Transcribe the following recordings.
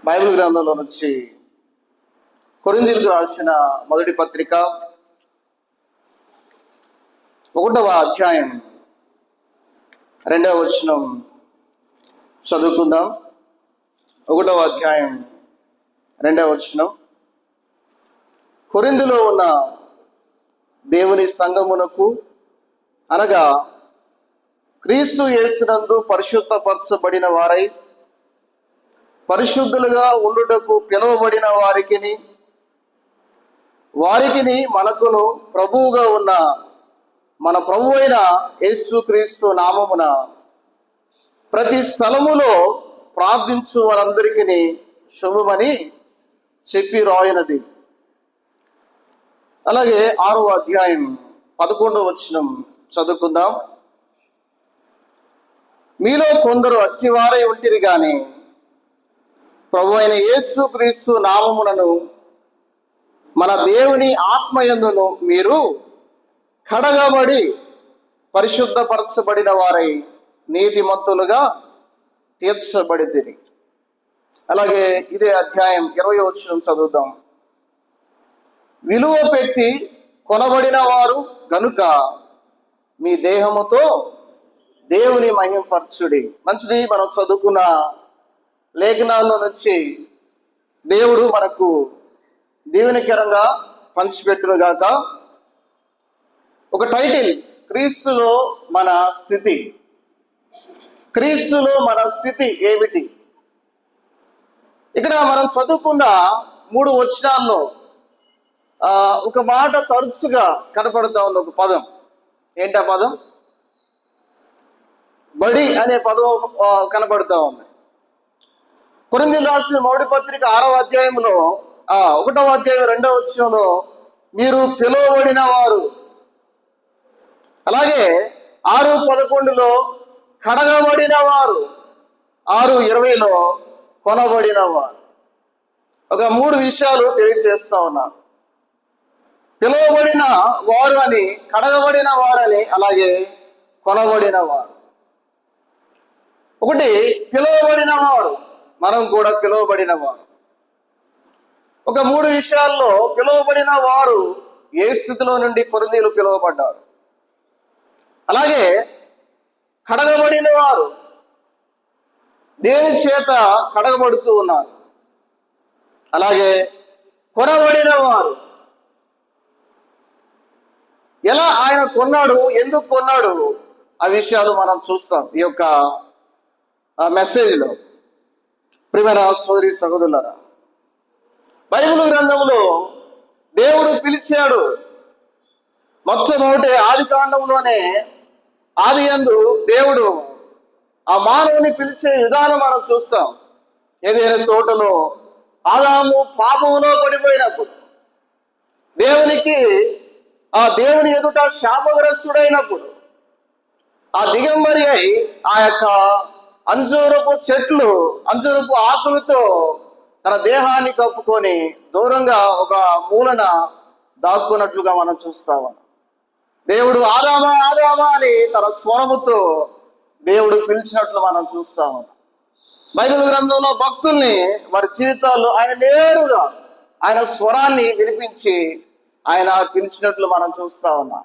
Bible గ్రంథంలో నుంచి కొరింథీయులకు రాసిన మొదటి పత్రిక 1వ అధ్యాయం 2వ వచనం చదువుకుందాం. 1వ అధ్యాయం 2వ వచనం. కొరింథీలో ఉన్న దేవుని సంఘమునకు అనగా క్రీస్తు యేసునందు పరిశుద్ధపరచబడిన వారై పరిశుద్ధులుగా ఉండుటకు పిలువబడిన వారికిని మనకును ప్రభువుగా ఉన్న మన ప్రభు అయిన యేసు క్రీస్తు నామమున ప్రతి స్థలములో ప్రార్థించు వారందరికీ శుభమని చెప్పి రాయినది. అలాగే 6వ అధ్యాయం 11వ వచనం చదువుకుందాం. మీలో కొందరు అట్టివారై ఉంటిరి గాని ప్రభు అయిన యేసు క్రీస్తు నామమునను మన దేవుని ఆత్మయందును మీరు కడగబడి పరిశుద్ధపరచబడిన వారై నీతిమంతులుగా తీర్చబడితిరి. అలాగే ఇదే అధ్యాయం 20వ వచనం చదువుదాం. విలువ పెట్టి కొనబడిన వారు గనుక మీ దేహముతో దేవుని మహిమపరచుడి. మంచిది. మనం చదువుకున్న లేఖనాల్లో నుంచి దేవుడు మనకు దీవెనకరంగా పంచిపెట్టును గాక. ఒక టైటిల్, క్రీస్తులో మన స్థితి. క్రీస్తులో మన స్థితి ఏమిటి? ఇక్కడ మనం చదువుకున్న 3 వచనాల్లో ఒక మాట తరచుగా కనపడుతూ ఉంది. ఒక పదం. ఏంటి ఆ పదం? బడి అనే పదం కనపడుతూ ఉంది. కొరింథీయులకు రాసిన మొదటి పత్రిక 6వ అధ్యాయంలో 1వ అధ్యాయం 2వ వచనంలో మీరు పిలువబడిన వారు, అలాగే 6:11లో కడగబడిన వారు, 6:20లో కొనబడిన వారు. ఒక 3 విషయాలు తెలియజేస్తా ఉన్నారు. పిలువబడిన వారు అని, కడగబడిన వారని, అలాగే కొనబడిన వారు. ఒకటి, పిలువబడిన వారు. మనం కూడా పిలువబడిన వారు. ఒక 3 విషయాల్లో పిలువబడిన వారు ఏ స్థితిలో నుండి కొరింథీయులు పిలువబడ్డారు, అలాగే కడగబడిన వారు దేని చేత కడగబడుతూ ఉన్నారు, అలాగే కొనబడిన వారు ఎలా ఆయన కొన్నాడు, ఎందుకు కొన్నాడు, ఆ విషయాలు మనం చూస్తాం ఈ యొక్క మెసేజ్లో. ప్రియమైన సోదరి సహోదరులారా, బైబిల్ గ్రంథంలో దేవుడు పిలిచాడు. మొట్టమొదటి ఆది కాండంలోనే ఆదియందు దేవుడు ఆ మానవుని పిలిచే విధానం మనం చూస్తాం. ఏదైనా తోటలో ఆదాము పాపములో పడిపోయినప్పుడు, దేవుని ఎదుట శాపగ్రస్తుడైనప్పుడు, ఆ దిగంబరి అయి ఆ యొక్క అంజూరపు ఆకులతో తన దేహాన్ని కప్పుకొని దూరంగా ఒక మూలన దాక్కున్నట్లుగా మనం చూస్తాము. దేవుడు ఆదామా ఆదామా అని తన స్వరముతో దేవుడు పిలిచినట్లు మనం చూస్తాము. బైబిల్ గ్రంథంలో భక్తుల్ని వారి జీవితాల్లో ఆయన నేరుగా ఆయన స్వరాన్ని వినిపించి ఆయన పిలిచినట్లు మనం చూస్తా ఉన్నాం.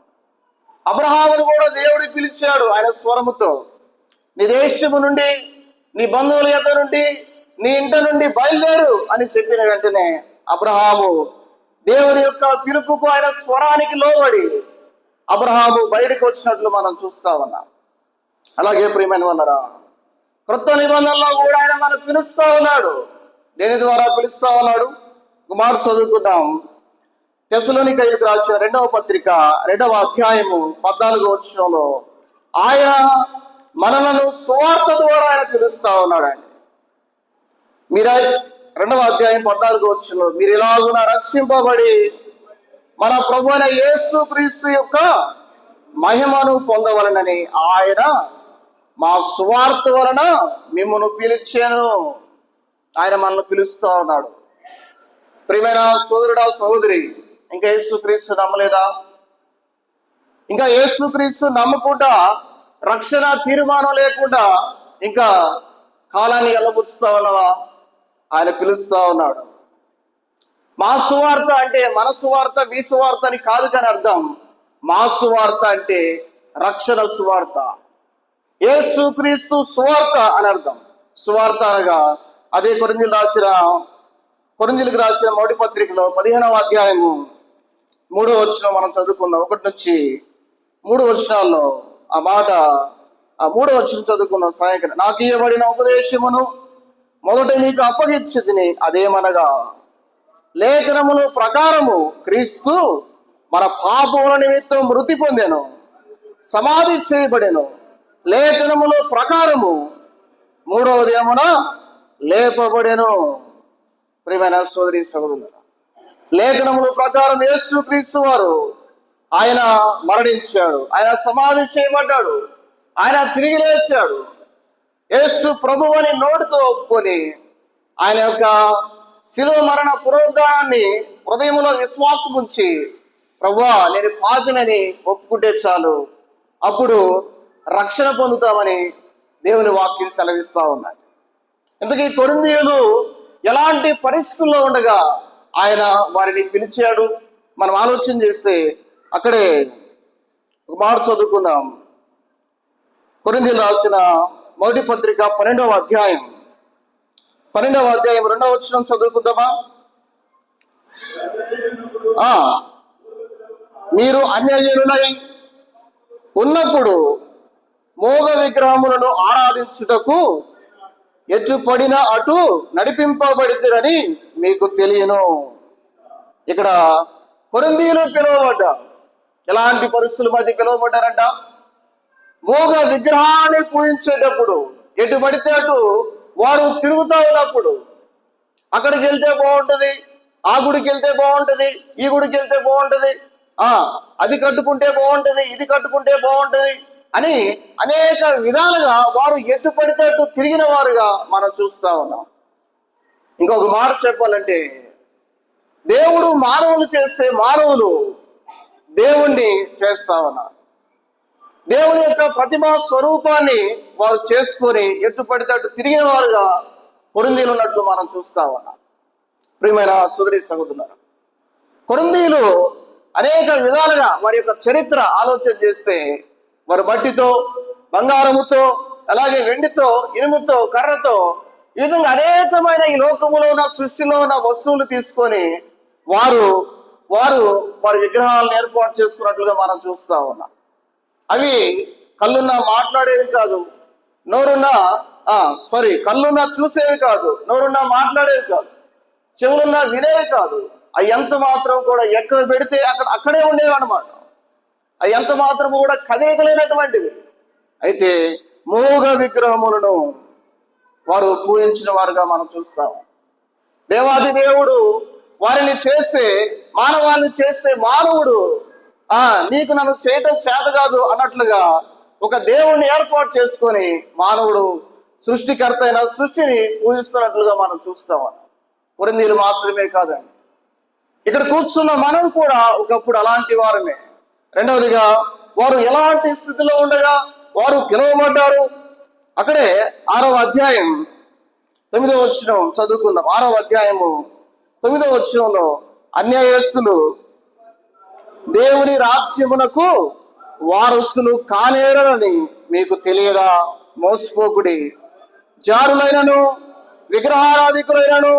అబ్రహామును కూడా దేవుడు పిలిచాడు ఆయన స్వరముతో. నీ దేశము నుండి, నీ బంధువుల యొద్ద నుండి, నీ ఇంట నుండి బయలుదేరు అని చెప్పిన వెంటనే అబ్రహాము దేవుని యొక్క పిలుపుకు ఆయన స్వరానికి లోబడి అబ్రహాము బయటకు వచ్చినట్లు మనం చూస్తా ఉన్నాం. అలాగే ప్రియమైన వాళ్ళరా, క్రొత్త నిబంధనలో కూడా ఆయన మనం పిలుస్తా ఉన్నాడు. దేని ద్వారా పిలుస్తా ఉన్నాడు? ఒక మాట చదువుకుందాం. తెస్సలోనికైయులకు రాసిన 2వ పత్రిక 2వ అధ్యాయము 14వ వచనంలో ఆయన మనలను సువార్త ద్వారా ఆయన పిలుస్తా ఉన్నాడండి. 2వ అధ్యాయం 14వ వచనంలో మీరు ఇలాగున రక్షింపబడి మన ప్రభువైన యేసు క్రీస్తు యొక్క మహిమను పొందవలనని ఆయన మా సువార్త వలన మిమ్మల్ని పిలిచాను. ఆయన మనల్ని పిలుస్తూ ఉన్నాడు. ప్రియమైన సోదరుడా సహోదరి, ఇంకా యేసుక్రీస్తు నమ్మలేదా? ఇంకా యేసుక్రీస్తు నమ్మకుండా రక్షణ తీర్మానం లేకుండా ఇంకా కాలాన్ని ఎల్లబుచ్చుతా ఉన్నావా? ఆయన పిలుస్తా ఉన్నాడు. మా సువార్త అంటే మన సువార్త మీ సువార్త అని కాదు, కానీ అర్థం మా సువార్త అంటే రక్షణ సువార్త, యేసుక్రీస్తు సువార్త అని అర్థం. సువార్త అనగా అదే కొరింథీయులకు రాసిన మొదటి పత్రికలో 15వ అధ్యాయము 3వ వచనం మనం చదువుకుందాం. 1 నుంచి 3 వచనాల్లో ఆ 3వ వచనం చదువుకుందాం. సాయంకాలం, నాకు ఇవ్వబడిన ఉపదేశమును మొదట మీకు అప్పగించితిని, అదేమనగా లేఖనముల ప్రకారము క్రీస్తు మన పాపముల నిమిత్తం మృతి పొందెను, సమాధి చేయబడెను, లేఖనముల ప్రకారము 3వ దినమున లేపబడెను. ప్రియమైన సోదరి సహోదరులారా, లేఖనముల ప్రకారం యేసుక్రీస్తు వారు ఆయన మరణించాడు, ఆయన సమాధి చేయబడ్డాడు, ఆయన తిరిగి లేచాడు. యేసు ప్రభువు అని నోటితో ఒప్పుకొని ఆయన యొక్క శిలువ మరణ పునరుద్ధానాన్ని హృదయంలో విశ్వాసం ఉంచి, ప్రభువా నేను పాపినని ఒప్పుకుంటే చాలు, అప్పుడు రక్షణ పొందుతామని దేవుని వాక్యం సెలవిస్తా ఉన్నాయి. ఇంతకీ కొరింథీయులు ఎలాంటి పరిస్థితుల్లో ఉండగా ఆయన వారిని పిలిచాడు? మనం ఆలోచన చేస్తే అక్కడే ఒక మాట చదువుకుందాం. కొరింథీయులు రాసిన మొదటి పత్రిక 12వ అధ్యాయం 2వ వచనం చదువుకుందామా? మీరు అన్యజనులై ఉన్నప్పుడు మోగ విగ్రహములను ఆరాధించుటకు ఎటు పడిన అటు నడిపింపబడితిరని మీకు తెలియను. ఇక్కడ కొరింథీయులు పిలువబడ్డారు. ఎలాంటి పరిస్థితుల మధ్య పిలువబడ్డారంట? మోగ విగ్రహాన్ని పూజించేటప్పుడు ఎటు పడితే అటు వారు తిరుగుతూ ఉన్నప్పుడు, అక్కడికి వెళ్తే బాగుంటుంది, ఆ గుడికి వెళ్తే బాగుంటుంది, ఈ గుడికి వెళ్తే బాగుంటుంది, అది కట్టుకుంటే బాగుంటుంది, ఇది కట్టుకుంటే బాగుంటుంది అని అనేక విధాలుగా వారు ఎటు పడితే అటు తిరిగిన వారుగా మనం చూస్తా ఉన్నాం. ఇంకొక మాట చెప్పాలంటే, దేవుడు మానవులు చేస్తే మానవులు దేవుణ్ణి చేస్తా ఉన్నారు. దేవుని యొక్క ప్రతిమా స్వరూపాన్ని వారు చేసుకొని ఎటు పడితే అటు తిరిగిన వారుగా కొరింథీయులు ఉన్నట్లు మనం చూస్తా ఉన్నాం. ప్రియమైన సోదరి సహోదరులారా, కొరింథీయులు అనేక విధాలుగా వారి యొక్క చరిత్ర ఆలోచన చేస్తే వారు మట్టితో, బంగారముతో, అలాగే వెండితో, ఇనుముతో, కర్రతో, ఈ విధంగా అనేకమైన ఈ లోకములో ఉన్న సృష్టిలో ఉన్న వస్తువులు తీసుకొని వారు వారి విగ్రహాలను ఏర్పాటు చేసుకున్నట్లుగా మనం చూస్తా ఉన్నాం. అవి కళ్ళున్నా మాట్లాడేవి కాదు, కళ్ళున్నా చూసేవి కాదు, నోరున్నా మాట్లాడేవి కాదు, చెవులున్నా వినేవి కాదు. అవి ఎంత మాత్రం కూడా ఎక్కడ పెడితే అక్కడే ఉండేవి అన్నమాట. అవి ఎంత మాత్రం కూడా కదలికలేనటువంటివి. అయితే మోగ విగ్రహములను వారు పూజించిన వారుగా మనం చూస్తాం. దేవాది దేవుడు వారిని చేస్తే, మానవాన్ని చేస్తే మానవుడు నీకు నన్ను చేయటం చేత కాదు అన్నట్లుగా ఒక దేవుణ్ణి ఏర్పాటు చేసుకొని మానవుడు సృష్టికర్త అయిన సృష్టిని పూజిస్తున్నట్లుగా మనం చూస్తాం. కొరింథీయులు మాత్రమే కాదండి, ఇక్కడ కూర్చున్న మనం కూడా ఒకప్పుడు అలాంటి వారమే. రెండవదిగా, వారు ఎలాంటి స్థితిలో ఉండగా వారు పిలువబడ్డారు? అక్కడే 6వ అధ్యాయం 9వ వచనం చదువుకుందాం. 6వ అధ్యాయము 9వ వచనంలో, అన్యాయస్తులు దేవుని రాజ్యమునకు వారసులు కానేరని మీకు తెలియదా? మోసపోకుడి. జారులైనను, విగ్రహారాధికులైనను,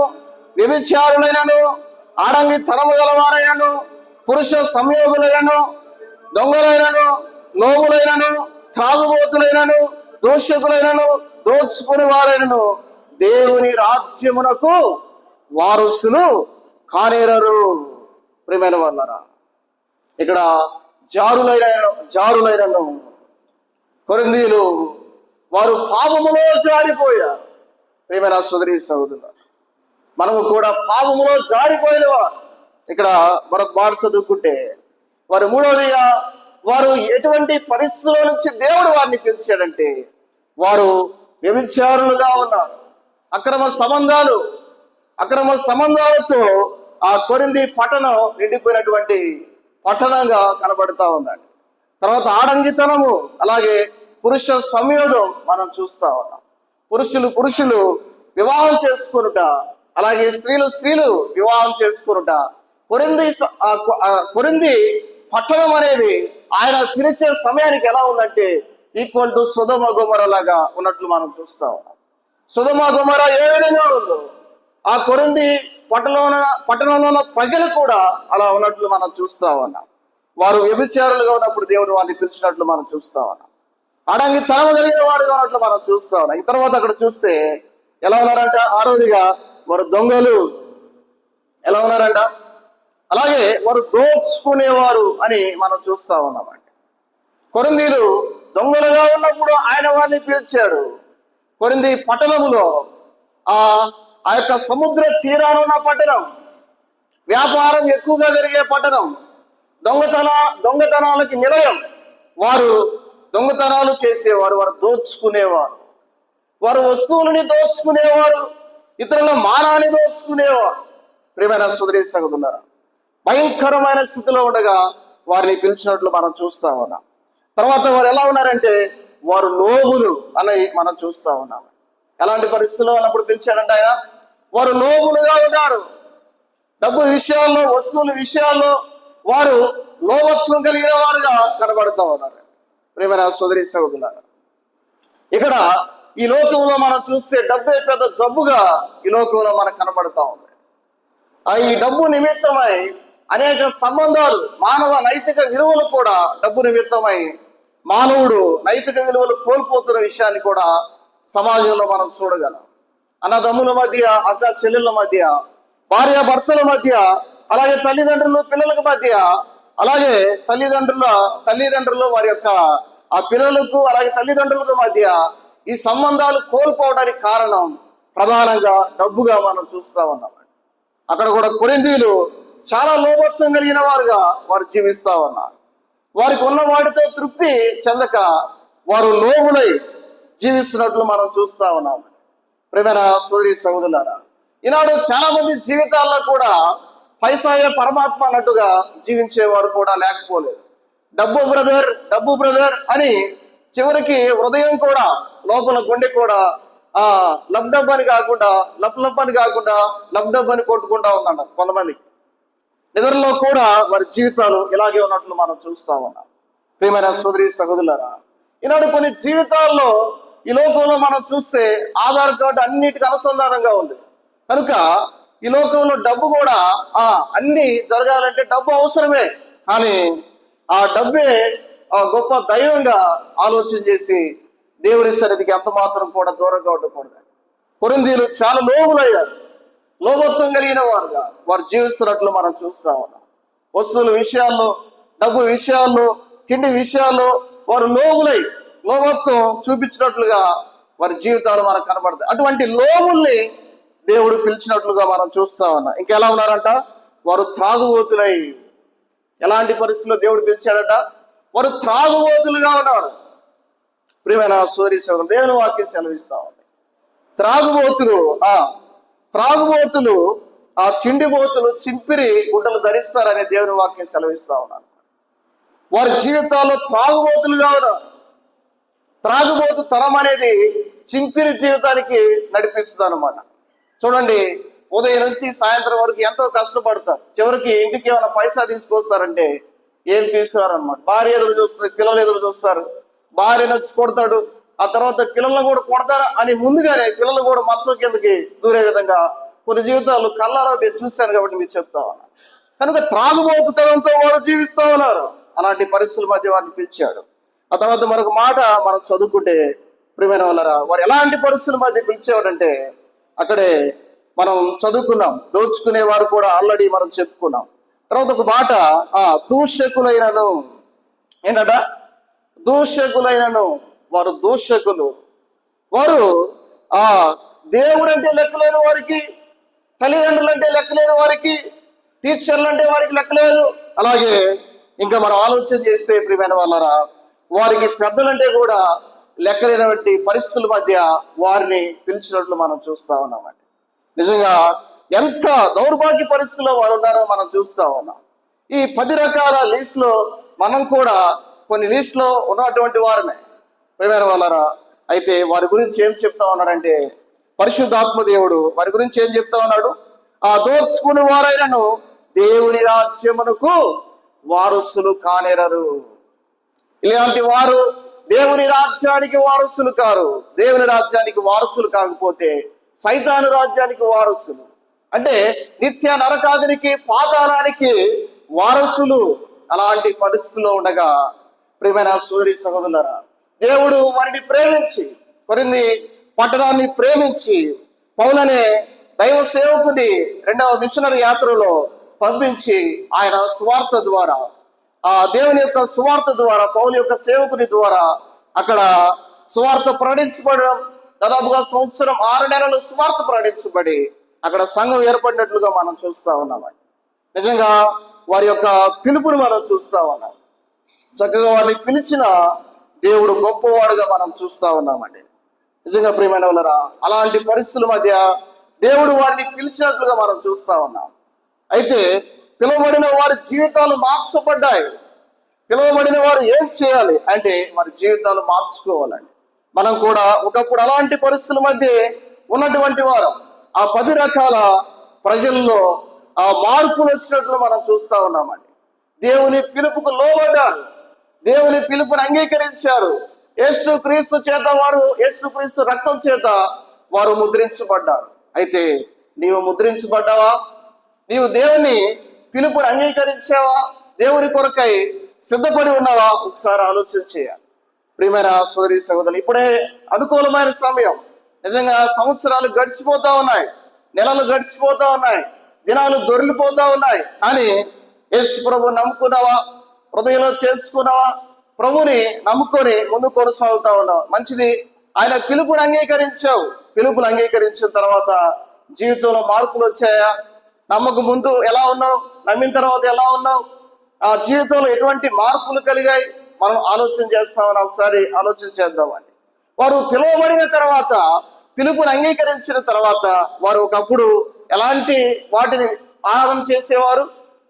వ్యభిచారులైనను, ఆడంగి తనము గలవారైనను, పురుష సంయోగులైనను, దొంగలైనను, లోములైనను, త్రాగుబోతులైనను, దోషకులైనను, దోచుకుని వారైనను దేవుని రాజ్యమునకు వారసులు కానేరరు. ప్రియమైన వాళ్ళరా, ఇక్కడ జారులైనను కొరింథీయులు వారు పాపములో జారిపోయారు. ప్రియమైన సోదరి సహోదరులారా, మనము కూడా పాపములో జారిపోయిన వారు. ఇక్కడ మరొక మాట చదువుకుంటే, వారు మూడవదిగా వారు ఎటువంటి పరిస్థితుల నుంచి దేవుడు వారిని పిలిచాడంటే, వారు వ్యభిచారులుగా ఉన్నారు. అక్రమ సంబంధాలతో ఆ కొరింథీ పట్టణం నిండిపోయినటువంటి పట్టణంగా కనబడతా ఉందండి. తర్వాత ఆడంగితనము, అలాగే పురుష సంయోగం మనం చూస్తా ఉన్నాం. పురుషులు వివాహం చేసుకునుట అలాగే స్త్రీలు వివాహం చేసుకునుట. కొరింథీ పట్టణం అనేది ఆయన పిలిచే సమయానికి ఎలా ఉందంటే ఈక్వల్ టు సొదొమ గొమొర్రా లాగా ఉన్నట్లు మనం చూస్తా ఉన్నాం. సొదొమ గొమొర్రా ఏ విధంగా ఉందో ఆ కొరింథీ పట్టణంలో ఉన్న ప్రజలు కూడా అలా ఉన్నట్లు మనం చూస్తా ఉన్నాం. వారు వ్యభిచారులుగా ఉన్నప్పుడు దేవుడు వారిని పిలిచినట్లు మనం చూస్తా ఉన్నాం. అడంగి తనము కలిగిన వాడుగా ఉన్నట్లు మనం చూస్తా ఉన్నాం. ఈ తర్వాత అక్కడ చూస్తే ఎలా ఉన్నారంట? ఆరోదిగా వారు దొంగలు ఎలా ఉన్నారంట? అలాగే వారు దోచుకునేవారు అని మనం చూస్తా ఉన్నామండి. కొరింథీలు దొంగలుగా ఉన్నప్పుడు ఆయన వారిని పిలిచాడు. కొరింథీ పట్టణములో ఆ యొక్క సముద్ర తీరానున్న పట్టణం, వ్యాపారం ఎక్కువగా జరిగే పట్టణం, దొంగతనాలకి నిలయం. వారు దొంగతనాలు చేసేవారు, వారు దోచుకునేవారు, వారు వస్తువులని దోచుకునేవారు, ఇతరుల మానాన్ని దోచుకునేవారు. ప్రియమైన సోదరీ సహోదరులారా, భయంకరమైన స్థితిలో ఉండగా వారిని పిలిచినట్లు మనం చూస్తా ఉన్నాం. తర్వాత వారు ఎలా ఉన్నారంటే వారు లోబులు అని మనం చూస్తా ఉన్నాం. ఎలాంటి పరిస్థితుల్లో అన్నప్పుడు పిలిచాడంటే ఆయన వారు లోబులుగా ఉన్నారు. డబ్బు విషయాల్లో, వస్తువుల విషయాల్లో వారు లోభత్వం కలిగిన వారుగా కనబడుతూ ఉన్నారు. ప్రియమైన సోదరీ సహోదరులారా, ఇక్కడ ఈ లోకంలో మనం చూస్తే డబ్బే పెద్ద జబ్బుగా ఈ లోకంలో మనకు కనబడుతూ ఉంది. ఈ డబ్బు నిమిత్తమై అనేక సంబంధాలు, మానవ నైతిక విలువలు కూడా డబ్బు నిమిత్తమై మానవుడు నైతిక విలువలు కోల్పోతున్న విషయాన్ని కూడా సమాజంలో మనం చూడగలం. అన్నదమ్ముల మధ్య, అక్క చెల్లెళ్ళ మధ్య, భార్య భర్తల మధ్య, అలాగే తల్లిదండ్రులు పిల్లల మధ్య, అలాగే తల్లిదండ్రులు వారి యొక్క ఆ పిల్లలకు అలాగే తల్లిదండ్రులకు మధ్య ఈ సంబంధాలు కోల్పోవడానికి కారణం ప్రధానంగా డబ్బుగా మనం చూస్తా ఉన్నాం. అక్కడ కూడా కొరింథీలు చాలా లోభత్వం కలిగిన వారుగా వారు జీవిస్తా ఉన్నారు. వారికి ఉన్న వాటితో తృప్తి చెందక వారు లోబులై జీవిస్తున్నట్లు మనం చూస్తా ఉన్నాం. ప్రియమైన సోదరీ సహోదరులారా, ఈనాడు చాలా మంది జీవితాల్లో కూడా పైసాయే పరమాత్మ అన్నట్టుగా జీవించేవారు కూడా లేకపోలేదు. డబ్బు బ్రదర్ అని చివరికి హృదయం కూడా, లోపల గుండె కూడా లబ్డబ్బని కాకుండా లబ్డబ్బని కొట్టుకుంటా ఉందంట కొంతమందికి. నిద్రలో కూడా వారి జీవితాలు ఇలాగే ఉన్నట్లు మనం చూస్తా ఉన్నాం. ప్రియమైన సోదరీ సహోదరులారా, ఈనాడు కొన్ని జీవితాల్లో ఈ లోకంలో మనం చూస్తే ఆధార్ కార్డు అన్నిటికీ అనుసంధానంగా ఉంది కనుక ఈ లోకంలో డబ్బు కూడా అన్ని జరగాలంటే డబ్బు అవసరమే. కానీ ఆ డబ్బే గొప్ప దైవంగా ఆలోచన చేసి దేవుని సన్నిధికి ఎంత మాత్రం కూడా దూరంగా ఉండకూడదు. కొరింథీలు చాలా లోబులయ్యారు, లోభత్వం కలిగిన వారుగా వారు జీవిస్తున్నట్లు మనం చూస్తా ఉన్నాం. వస్తువుల విషయాల్లో, డబ్బు విషయాల్లో, తిండి విషయాల్లో వారు లోభత్వం చూపించినట్లుగా వారి జీవితాలు మనకు కనబడతాయి. అటువంటి లోబుల్ని దేవుడు పిలిచినట్లుగా మనం చూస్తా ఉన్నాం. ఇంకెలా ఉన్నారంట? వారు త్రాగుబోతులై. ఎలాంటి పరిస్థితుల్లో దేవుడు పిలిచాడట? వారు త్రాగుబోతులుగా ఉన్నారు. ప్రియమైన సోదరీ సోదరులు, దేవుని వాక్యం సెలవిస్తా ఉంది. త్రాగుబోతులు ఆ తిండిబోతులు చింపిరి గుడ్డలు ధరిస్తారనే దేవుని వాక్యం సెలవిస్తా ఉన్నారు. వారి జీవితాల్లో త్రాగుబోతులుగా ఉన్నారు. త్రాగుబోతు తరం అనేది చింపిరి జీవితానికి నడిపిస్తుంది అన్నమాట. చూడండి, ఉదయం నుంచి సాయంత్రం వరకు ఎంతో కష్టపడతారు. చివరికి ఇంటికి ఏమైనా పైసా తీసుకొస్తారంటే ఏం తీసుకురారనమాట. భార్య ఎదురు చూస్తుంది, పిల్లలు ఎదురు చూస్తారు. భార్యను వచ్చి కొడతాడు, ఆ తర్వాత పిల్లలను కూడా కొడతారు అని ముందుగానే పిల్లలు కూడా మనసు కిందకి దూరే విధంగా కొన్ని జీవితాలు కళ్ళారా నేను చూశాను కాబట్టి మీరు చెప్తా ఉన్నా. కనుక త్రాగుబోతుతనంతో వారు జీవిస్తా ఉన్నారు. అలాంటి పరిస్థితుల మధ్య వారిని పిలిచాడు. ఆ తర్వాత మరొక మాట మనం చదువుకుంటే, ప్రియమైన వాళ్ళరా, వారు ఎలాంటి పరిస్థితుల మధ్య పిలిచేవాడంటే అక్కడే మనం చదువుకున్నాం. దోచుకునే వారు కూడా ఆల్రెడీ మనం చెప్పుకున్నాం. తర్వాత ఒక మాట, దూషకులైనను. ఏంటట? దూషకులైనను. వారు దూషకులు. వారు దేవుడు అంటే లెక్కలేని వారికి, తల్లిదండ్రులు అంటే లెక్కలేని వారికి, టీచర్లు అంటే వారికి లెక్కలేదు. అలాగే ఇంకా మనం ఆలోచన చేస్తే ప్రియమైన వాళ్ళరా, వారికి పెద్దలంటే కూడా లెక్కలేనటువంటి పరిస్థితుల మధ్య వారిని పిలిచినట్లు మనం చూస్తా ఉన్నామండి. నిజంగా ఎంత దౌర్భాగ్య పరిస్థితుల్లో వారు ఉన్నారో మనం చూస్తా ఉన్నాం. ఈ 10 రకాల లిస్టులో మనం కూడా కొన్ని లిస్టులో ఉన్నటువంటి వారమే ప్రియమైన వాళ్ళరా. అయితే వారి గురించి ఏం చెప్తా ఉన్నారంటే పరిశుద్ధాత్మ దేవుడు వారి గురించి ఏం చెప్తా ఉన్నాడు? ఆ దోచుకుని వారైనను దేవుని రాజ్యమునకు వారసులు కానేరరు. ఇలాంటి వారు దేవుని రాజ్యానికి వారసులు కారు. దేవుని రాజ్యానికి వారసులు కాకపోతే సైతాను రాజ్యానికి వారసులు, అంటే నిత్య నరకాదునికి పాతాళానికి వారసులు. అలాంటి పరిస్థితుల్లో ఉండగా ప్రియమైన సోదరి సహోదరులారా, దేవుడు వారిని ప్రేమించి, కొరింథీ పట్టణాన్ని ప్రేమించి పౌలనే దైవ సేవకుని రెండవ మిషనరీ యాత్రలో పంపించి ఆయన సువార్త ద్వారా, ఆ దేవుని యొక్క సువార్త ద్వారా, పౌలు యొక్క సేవకుని ద్వారా అక్కడ సువార్త ప్రకటించబడడం, దాదాపుగా 6 నెలలు సువార్త ప్రకటించబడి అక్కడ సంఘం ఏర్పడినట్లుగా మనం చూస్తా ఉన్నామండి. నిజంగా వారి యొక్క పిలుపుని మనం చూస్తా ఉన్నాం. చక్కగా వారిని పిలిచిన దేవుడు గొప్పవాడుగా మనం చూస్తా ఉన్నామండి. నిజంగా ప్రియమైన వాళ్ళరా, అలాంటి పరిస్థితుల మధ్య దేవుడు వారిని పిలిచినట్లుగా మనం చూస్తా ఉన్నాం. అయితే పిలువబడిన వారి జీవితాలు మార్చబడ్డాయి. పిలువబడిన వారు ఏం చేయాలి అంటే వారి జీవితాలు మార్చుకోవాలండి. మనం కూడా ఒకప్పుడు అలాంటి పరిస్థితుల మధ్య ఉన్నటువంటి వారు. ఆ 10 రకాల ప్రజల్లో ఆ మార్పులు వచ్చినట్లు మనం చూస్తా ఉన్నామండి. దేవుని పిలుపుకు లోబడ్డారు, దేవుని పిలుపుని అంగీకరించారు. యేసు క్రీస్తు చేత వారు, యేసు క్రీస్తు రక్తం చేత వారు ముద్రించబడ్డారు. అయితే నీవు ముద్రించబడ్డావా? నీవు దేవుని పిలుపుని అంగీకరించావా? దేవుని కొరకై సిద్ధపడి ఉన్నావా? ఒకసారి ఆలోచన చేయాలి. ప్రియమైన సోదరి సహోదరులు, ఇప్పుడే అనుకూలమైన సమయం. నిజంగా సంవత్సరాలు గడిచిపోతా ఉన్నాయి, నెలలు గడిచిపోతా ఉన్నాయి, దినాలు దొరికిపోతా ఉన్నాయి. కానీ యేసు ప్రభు నమ్ముకున్నావా? హృదయంలో చేర్చుకున్నావా? ప్రభుని నమ్ముకొని ముందు కొనసాగుతా ఉన్నావు. మంచిది. ఆయన పిలుపుని అంగీకరించావు. పిలుపుని అంగీకరించిన తర్వాత జీవితంలో మార్పులు వచ్చాయా? నమ్మక ముందు ఎలా ఉన్నావు? నమ్మిన తర్వాత ఎలా ఉన్నావు? ఆ జీవితంలో ఎటువంటి మార్పులు కలిగాయి? మనం ఆలోచన చేస్తామని ఒకసారి ఆలోచన చేద్దామండి. వారు పిలువబడిన తర్వాత, పిలుపుని అంగీకరించిన తర్వాత వారు ఒకప్పుడు ఎలాంటి వాటిని ఆరాధన చేసేవారు?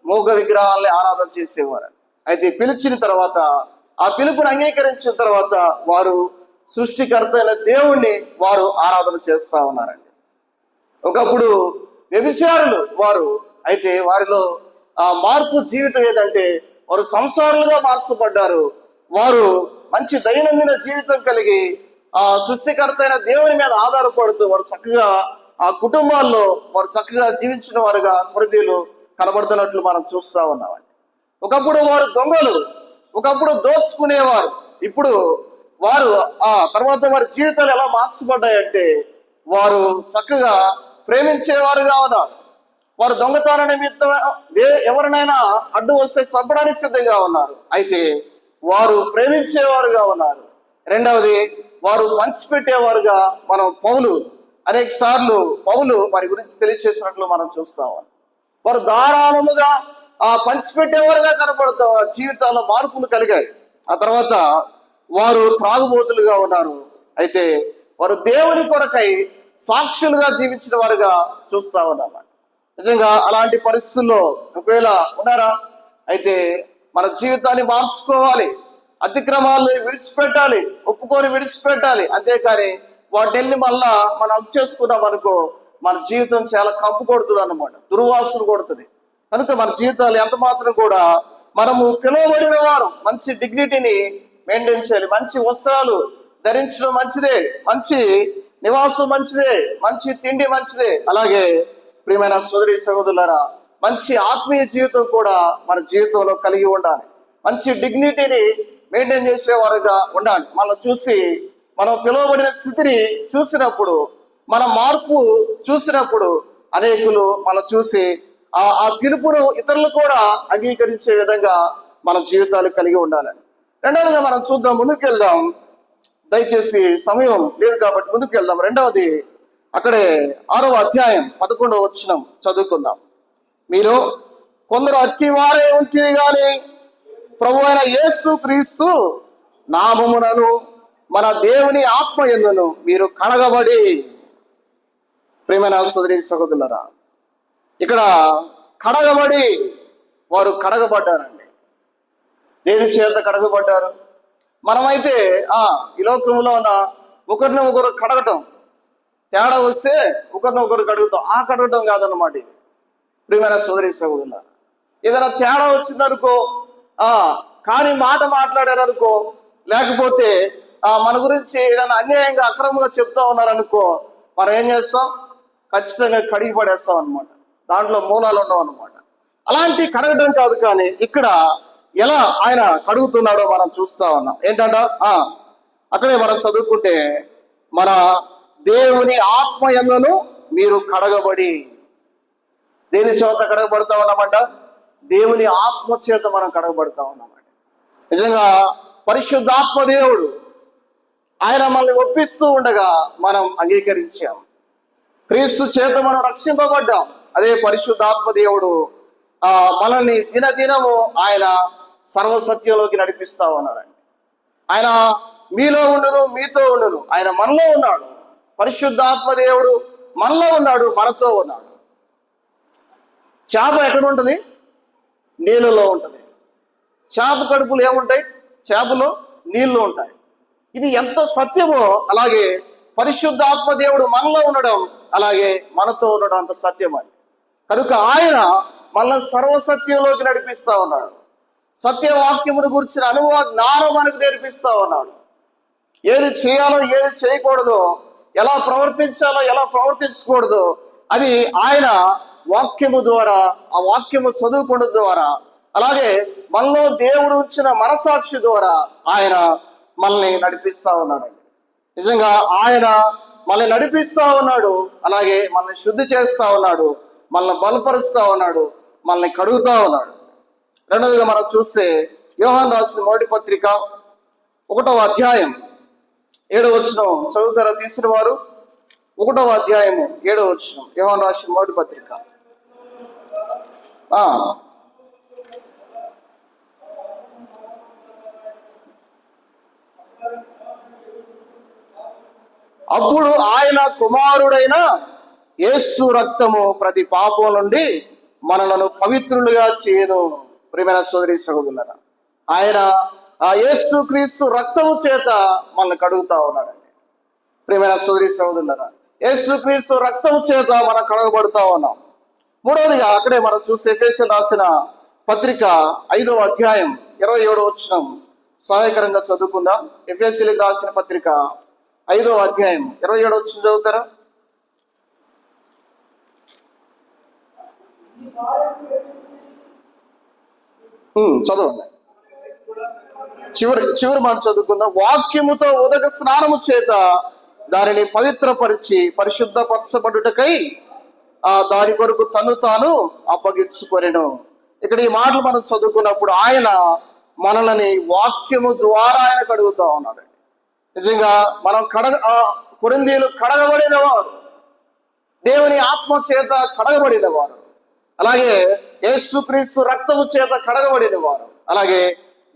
మూగ విగ్రహాలని ఆరాధన చేసేవారు. అయితే పిలిచిన తర్వాత, ఆ పిలుపుని అంగీకరించిన తర్వాత వారు సృష్టికర్త అయిన దేవుణ్ణి వారు ఆరాధన చేస్తా ఉన్నారండి. ఒకప్పుడు వ్యభిచారులు వారు. అయితే వారిలో ఆ మార్పు జీవితం ఏదంటే వారు సంసారులుగా మార్చబడ్డారు. వారు మంచి దైనందిన జీవితం కలిగి ఆ సృష్టికర్త అయిన దేవుని మీద ఆధారపడుతూ వారు చక్కగా ఆ కుటుంబాల్లో వారు చక్కగా జీవించిన వారుగా కొరింథీయులు కనబడుతున్నట్లు మనం చూస్తా ఉన్నామండి. ఒకప్పుడు వారు దొంగలు, ఒకప్పుడు దోచుకునేవారు. ఇప్పుడు వారు ఆ తర్వాత వారి జీవితాలు ఎలా మార్చబడ్డాయంటే వారు చక్కగా ప్రేమించేవారుగా ఉన్నారు. వారు దొంగతనం నిమిత్తం ఎవరినైనా అడ్డు వస్తే చంపడానికి సిద్ధంగా ఉన్నారు. అయితే వారు ప్రేమించేవారుగా ఉన్నారు. రెండవది, వారు పంచిపెట్టేవారుగా మనం పౌలు అనేక సార్లు పౌలు వారి గురించి తెలియచేసినట్లు మనం చూస్తాం. వారు ధారాళముగా ఆ పంచిపెట్టేవారుగా కనపడుతూ జీవితాల్లో మార్పులు కలిగాయి. ఆ తర్వాత వారు త్రాగుబోతులుగా ఉన్నారు. అయితే వారు దేవుని కొరకై సాక్షులుగా జీవించిన వారుగా చూస్తా ఉన్నాం. నిజంగా అలాంటి పరిస్థితుల్లో ఒకవేళ ఉన్నారా? అయితే మన జీవితాన్ని మార్చుకోవాలి, అతిక్రమాలను విడిచిపెట్టాలి, ఒప్పుకొని విడిచిపెట్టాలి. అంతేకాని వాటిని మళ్ళా మనం అప్ చేసుకున్నాం అనుకో మన జీవితం చాలా కంపు కొడుతుంది అన్నమాట, దుర్వాసన కొడుతుంది. కనుక మన జీవితాలు ఎంత మాత్రం కూడా మనము పిలువబడిన వారు మంచి డిగ్నిటీని మెయింటైన్ చేయాలి. మంచి వస్త్రాలు ధరించడం మంచిదే, మంచి నివాసం మంచిదే, మంచి తిండి మంచిదే. అలాగే ప్రియమైన సోదరి సహోదరులారా, మంచి ఆత్మీయ జీవితం కూడా మన జీవితంలో కలిగి ఉండాలి. మంచి డిగ్నిటీని మెయింటైన్ చేసేవారుగా ఉండాలి. మనం చూసి మనం పిలువబడిన స్థితిని చూసినప్పుడు, మన మార్పు చూసినప్పుడు అనేకులు మనం చూసి ఆ పిలుపును ఇతరులు కూడా అంగీకరించే విధంగా మన జీవితాలు కలిగి ఉండాలని. రెండవదిగా మనం చూద్దాం, ముందుకు వెళ్దాం. దయచేసి సమయం లేదు కాబట్టి ముందుకు వెళ్దాం. రెండవది అక్కడే 6వ అధ్యాయం 11వ వచనం చదువుకుందాం. మీరు కొందరు అట్టివారే ఉంటివి గాని ప్రభు అయిన యేసు క్రీస్తు నామమునను మన దేవుని ఆత్మ యందును మీరు కడగబడి. ప్రియమైన సోదరి సహోదరులారా, ఇక్కడ కడగబడి వారు కడగబడ్డారండి. దేని చేత కడగబడ్డారు? మనమైతే ఈ లోకంలో ఉన్న ఒకరిని ఒకరు కడగటం, తేడా వస్తే ఒకరినొకరు కడుగుతాం. ఆ కడగటం కాదన్నమాట ఇది. ప్రియమైన సోదరి సోదరులారా, ఏదైనా తేడా వచ్చిందనుకో, కానీ మాట మాట్లాడారనుకో, లేకపోతే మన గురించి ఏదైనా అన్యాయంగా అక్రమంగా చెప్తా ఉన్నారనుకో, మనం ఏం చేస్తాం? ఖచ్చితంగా కడిగి పడేస్తాం అనమాట. దాంట్లో మూలాలు ఉండవు అనమాట. అలాంటి కడగడం కాదు, కానీ ఇక్కడ ఎలా ఆయన కడుగుతున్నాడో మనం చూస్తా ఉన్నాం. ఏంటంట అక్కడే మనం చదువుకుంటే, మన దేవుని ఆత్మ యందును మీరు కడగబడి, దేని చేత కడగబడతా ఉన్నామంట? దేవుని ఆత్మ చేత మనం కడగబడతా ఉన్నామంట. నిజంగా పరిశుద్ధాత్మ దేవుడు ఆయన మనల్ని ఒప్పిస్తూ ఉండగా మనం అంగీకరించాం. క్రీస్తు చేత మనం రక్షింపబడ్డాం. అదే పరిశుద్ధాత్మ దేవుడు మనల్ని దినదినము ఆయన సర్వసత్యంలోకి నడిపిస్తా ఉన్నాడండి. ఆయన మీలో ఉండును, మీతో ఉండును. ఆయన మనలో ఉన్నాడు. పరిశుద్ధాత్మ దేవుడు మనలో ఉన్నాడు, మనతో ఉన్నాడు. చేప ఎక్కడ ఉంటుంది? నీళ్ళలో ఉంటుంది. చేప కడుపులు ఏముంటాయి? చేపలు నీళ్ళు ఉంటాయి. ఇది ఎంత సత్యమో అలాగే పరిశుద్ధాత్మ దేవుడు మనలో ఉండడం, అలాగే మనతో ఉండడం అంత సత్యం అని. కనుక ఆయన మనల్ని సర్వసత్యంలోకి నడిపిస్తా ఉన్నాడు. సత్యవాక్యమును గురించిన అనుభవ జ్ఞానం మనకు నేర్పిస్తా ఉన్నాడు. ఏది చేయాలో, ఏది చేయకూడదో, ఎలా ప్రవర్తించాలో, ఎలా ప్రవర్తించకూడదో, అది ఆయన వాక్యము ద్వారా, ఆ వాక్యము చదువుకోవడం ద్వారా, అలాగే మనలో దేవుడు ఉంచిన మనసాక్షి ద్వారా ఆయన మనల్ని నడిపిస్తా ఉన్నాడండి. నిజంగా ఆయన మనల్ని నడిపిస్తా ఉన్నాడు, అలాగే మనల్ని శుద్ధి చేస్తా ఉన్నాడు, మనల్ని బలపరుస్తా ఉన్నాడు, మనల్ని కడుగుతా ఉన్నాడు. రెండవదిగా మనం చూస్తే యోహాను రాసిన మొదటి పత్రిక 1వ అధ్యాయం 7వ వచనం చదువుతారా తీసిన వారు? 1వ అధ్యాయము 7వ వచనం, యోహాను రాసిన మొదటి పత్రిక. అప్పుడు ఆయన కుమారుడైన యేసు రక్తము ప్రతి పాపం నుండి మనలను పవిత్రులుగా చేయను. ప్రియమైన సోదరి సహోదరులారా, ఆయన ఆ యేసు క్రీస్తు రక్తము చేత మనల్ని కడుగుతా ఉన్నాడండి. ప్రియమైన సోదరి సహోదరులారా, యేసు క్రీస్తు రక్తము చేత మనం కడగబడుతా ఉన్నాం. మూడవదిగా అక్కడే మనం చూస్తే ఎఫెసీయులకు రాసిన పత్రిక 5వ అధ్యాయం 27వ వచనం సహాయకరంగా చదువుకుందాం. ఎఫెసీయులకు రాసిన పత్రిక 5వ అధ్యాయం 27వ వచనం చదువుతారా? చదవండి. చివరి మాట చదువుకుందాం. వాక్యముతో ఉదక స్నానము చేత దానిని పవిత్రపరిచి పరిశుద్ధపరచబడుటకై దాని కొరకు తను తాను అప్పగించుకొనెను. ఇక్కడ ఈ మాటలు మనం చదువుకున్నప్పుడు ఆయన మనల్ని వాక్యము ద్వారా ఆయన కడుగుతా ఉన్నాడు. నిజంగా మనం కొరింథీయులు కడగబడిన వారు, దేవుని ఆత్మ చేత కడగబడిన వారు, అలాగే యేసుక్రీస్తు రక్తము చేత కడగబడిన వారు, అలాగే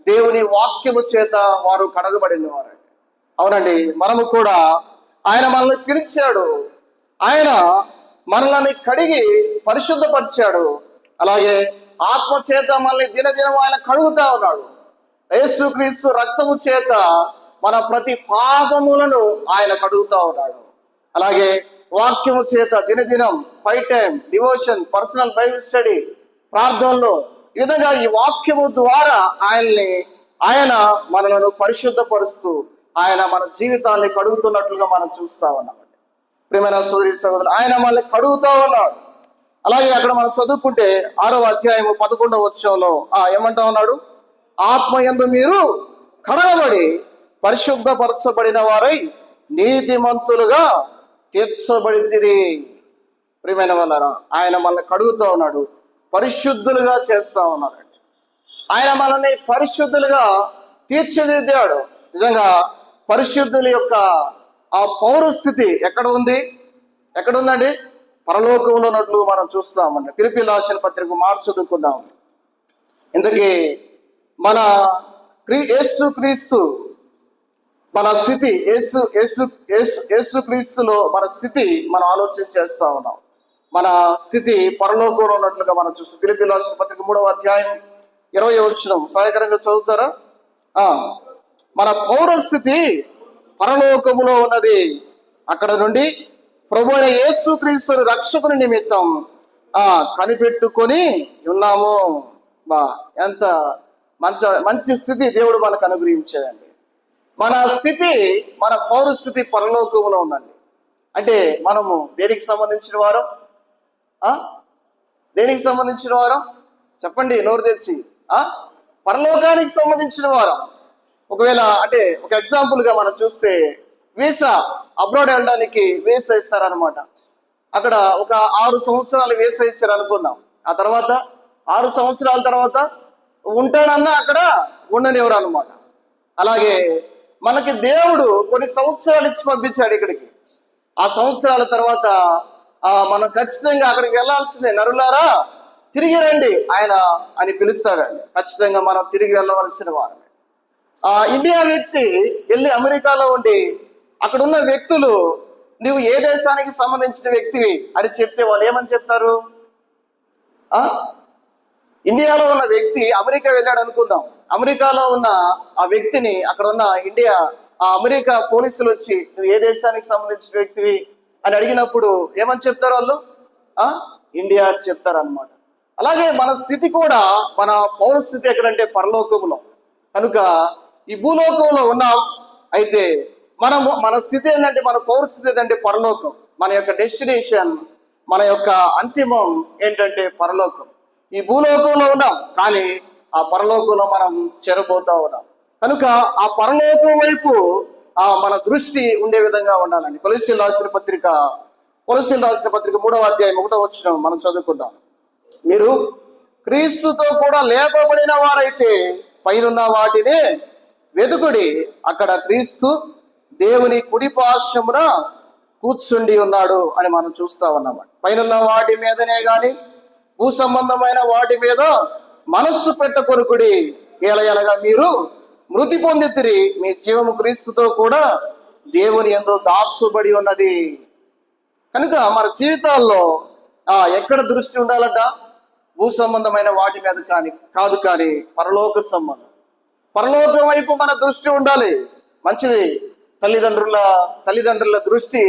దేవుని వాక్యము చేత వారు కడగబడిన వారు. అవునండి, మనము కూడా ఆయన మనల్ని పిలిచాడు, ఆయన మనల్ని కడిగి పరిశుద్ధపరిచాడు, అలాగే ఆత్మ చేత మనల్ని దినదినం ఆయన కడుగుతా ఉన్నాడు. యేసుక్రీస్తు రక్తము చేత మన ప్రతి పాపములను ఆయన కడుగుతా ఉన్నాడు. అలాగే వాక్యము చేత దినదినం 5 time devotion, personal Bible study, ప్రార్థనలో, ఈ విధంగా ఈ వాక్యము ద్వారా ఆయన మనలను పరిశుద్ధపరుస్తూ ఆయన మన జీవితాన్ని కడుగుతున్నట్లుగా మనం చూస్తా ఉన్నామండి. ప్రియమైన సోదరి సహోదరులు, ఆయన మనల్ని కడుగుతా ఉన్నాడు. అలాగే అక్కడ మనం చదువుకుంటే 6వ అధ్యాయము 11వ వచనంలో ఏమంటా ఉన్నాడు? ఆత్మయందు మీరు కడగబడి పరిశుద్ధపరచబడిన వారై నీతిమంతులుగా తీర్చబడితిరి. ప్రియమైన వాళ్ళారా, ఆయన మనల్ని కడుగుతా ఉన్నాడు, పరిశుద్ధులుగా చేస్తా ఉన్నాడు. ఆయన మనల్ని పరిశుద్ధులుగా తీర్చిదిద్దాడు. నిజంగా పరిశుద్ధుల యొక్క ఆ పౌరస్థితి ఎక్కడ ఉంది? ఎక్కడుందండి? పరలోకంలో ఉన్నట్లు మనం చూస్తామండి. ఫిలిప్పీయులకు రాసిన పత్రిక మాట చదువుకుందాం. ఇంతకీ మన యేసుక్రీస్తు మన స్థితి, యేసుక్రీస్తులో మన స్థితి మనం ఆలోచన చేస్తా ఉన్నాం. మన స్థితి పరలోకంలో ఉన్నట్లుగా మనం చూస్తాం. ఫిలిప్పీయులకు రాసిన పత్రిక 3వ అధ్యాయం 20వ వచనం సహాయకరంగా చదువుతారా? మన పౌరస్థితి పరలోకములో ఉన్నది, అక్కడ నుండి ప్రభు అయిన యేసుక్రీస్తు రక్షకుని నిమిత్తం కనిపెట్టుకొని ఉన్నాము. బా ఎంత మంచి స్థితి దేవుడు మనకు అనుగ్రహించాడండి. మన స్థితి, మన పౌరస్థితి పరలోకంలో ఉందండి. అంటే మనము దేనికి సంబంధించిన వారం? దేనికి సంబంధించిన వారం చెప్పండి, నోరు తెరిచి. పరలోకానికి సంబంధించిన వారం. ఒకవేళ అంటే ఒక ఎగ్జాంపుల్ గా మనం చూస్తే, వీసా అబ్రాడ్ వెళ్ళడానికి వీసా ఇస్తారనమాట. అక్కడ ఒక 6 సంవత్సరాలు వీసా ఇచ్చారు అనుకుందాం. ఆ తర్వాత 6 సంవత్సరాల తర్వాత ఉంటాడన్నా అక్కడ ఉండనివ్వరు అనమాట. అలాగే మనకి దేవుడు కొన్ని సంవత్సరాలు ఇచ్చి పంపించాడు ఇక్కడికి. ఆ సంవత్సరాల తర్వాత మనం ఖచ్చితంగా అక్కడికి వెళ్ళాల్సిందే. నరులారా తిరిగి రండి ఆయన అని పిలుస్తాడండి. ఖచ్చితంగా మనం తిరిగి వెళ్ళవలసిన వారు. ఇండియా వ్యక్తి వెళ్ళి అమెరికాలో ఉండి అక్కడ ఉన్న వ్యక్తులు నువ్వు ఏ దేశానికి సంబంధించిన వ్యక్తివి అని చెప్తే వాళ్ళు ఏమని చెప్తారు? ఇండియాలో ఉన్న వ్యక్తి అమెరికా వెళ్ళాడు అనుకుందాం. అమెరికాలో ఉన్న ఆ వ్యక్తిని అక్కడ ఉన్న అమెరికా పోలీసులు వచ్చి నువ్వు ఏ దేశానికి సంబంధించిన వ్యక్తివి అని అడిగినప్పుడు ఏమని చెప్తారు వాళ్ళు? ఇండియా అని చెప్తారు అనమాట. అలాగే మన స్థితి కూడా, మన పౌరస్థితి ఎక్కడంటే పరలోకంలో. కనుక ఈ భూలోకంలో ఉన్నాం, అయితే మన స్థితి ఏంటంటే, మన పౌరస్థితి ఏంటంటే పరలోకం. మన యొక్క డెస్టినేషన్, మన యొక్క అంతిమం ఏంటంటే పరలోకం. ఈ భూలోకంలో ఉన్నాం కానీ ఆ పరలోకంలో మనం చేరబోతా ఉన్నాం. కనుక ఆ పరలోకం వైపు మన దృష్టి ఉండే విధంగా ఉండాలండి. కొలస్సీయులకు రాసిన పత్రిక 3వ అధ్యాయం 1వ వచనం మనం చదువుకుందాం. మీరు క్రీస్తుతో కూడా లేపబడిన వారైతే పైనున్న వాటినే వెతుకుడి, అక్కడ క్రీస్తు దేవుని కుడి పార్శ్వమున కూర్చుండి ఉన్నాడు అని మనం చూస్తా ఉన్నాం. పైనున్న వాటి మీదనే గాని భూ సంబంధమైన వాటి మీద మనస్సు పెట్టకొనుకుడి, ఎలయనగా మీరు మృతి పొందితిరి, మీ జీవము క్రీస్తుతో కూడా దేవుని యందు దాచబడి ఉన్నది. కనుక మన జీవితాల్లో ఎక్కడ దృష్టి ఉండాలంట? భూ సంబంధమైన వాటి మీద కాదు కానీ పరలోక సంబంధం, పరలోకం వైపు మన దృష్టి ఉండాలి. మంచిది. తల్లిదండ్రుల దృష్టి